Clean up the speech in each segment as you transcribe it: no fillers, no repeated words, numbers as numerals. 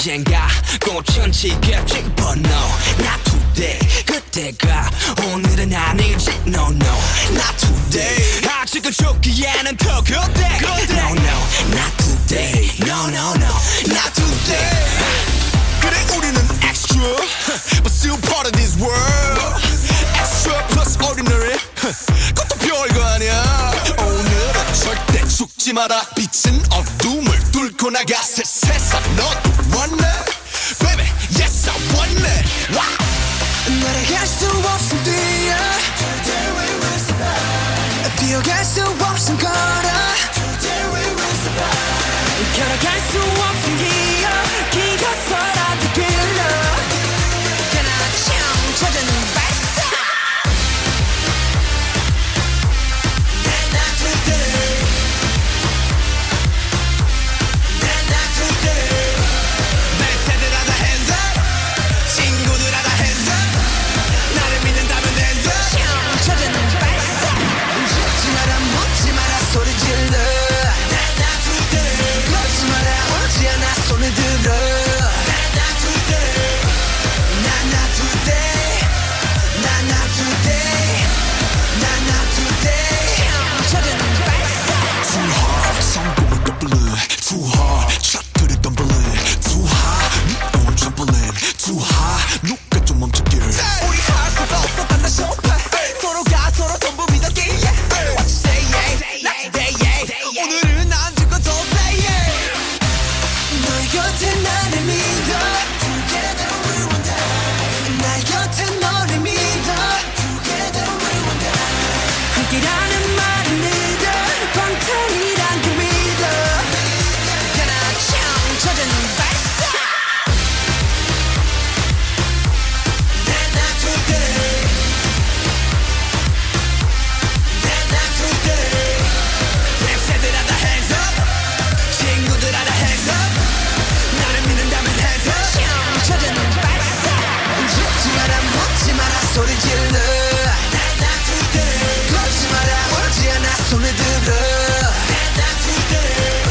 언젠가 꽃은 지겠지 but no not today 그때가 오늘은 아니지 no no not today 아직은 죽기에는 더 그때 no no not today no no no not today 그래 우리는 extra but still part of this world extra plus ordinary 그것도 별거 아니야 오늘은 절대 죽지 마라 빛은 어둠을 뚫고 나가 새 세상 너도 원해 baby yes I want it wow 날아갈 수 없음 뛰어 Today we will survive 뛰어갈 수 없음 걸어 Today we will survive 걸어갈 수 없음 기어 기어서라도 길러 그나 찾아는 발사 Not today Not today 내 세대라다 hands up 친구들아다 hands up 나를 믿는다면 hands up 찾아는 발사 죽지 마라 묻지 마라 소리 질러 Not today 걷지 마라 오지 않아 손을 들어 Not today Not today Not today Not today 찾아는 발사 Too hard 성공을 덤블러 Too hard 샷들을 덤블러 Too high 네 own trampoline Too high 누가 좀 멈춰길 우리 할 수가 없어 단나 쇼파 서로가 서로 전부 믿었기에 What you say yeah Not today yeah 오늘은 안 죽어도 say yeah 너의 곁에 나를 믿어 Together we will die 나의 곁에 너를 믿어 Together we will die 함께라는 말을 믿어 방탄이란 그 믿어 그나 찾아는 발사 Not today Not today 내 세대라다 hands up 친구들아다 hands up 나를 믿는다면 hands up 찾아는 발사 죽지 마라 묻지 마라 소리 질러 Not today 걷지 마라 오지 않아 손을 들어 Not today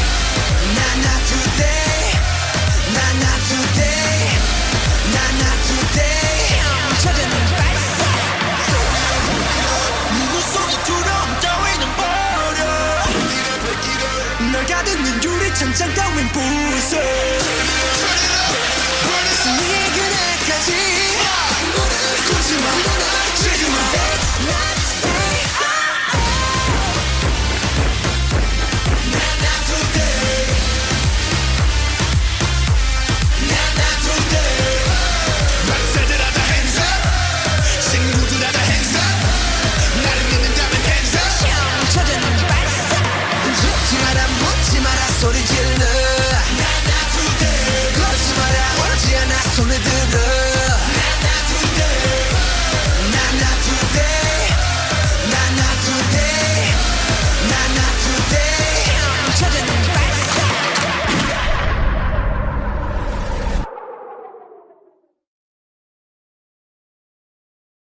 Not today Not today Not today 찾아는 발사 누구 소리처럼 따위는 버려 널 가득는 유리창장 따윈 부숴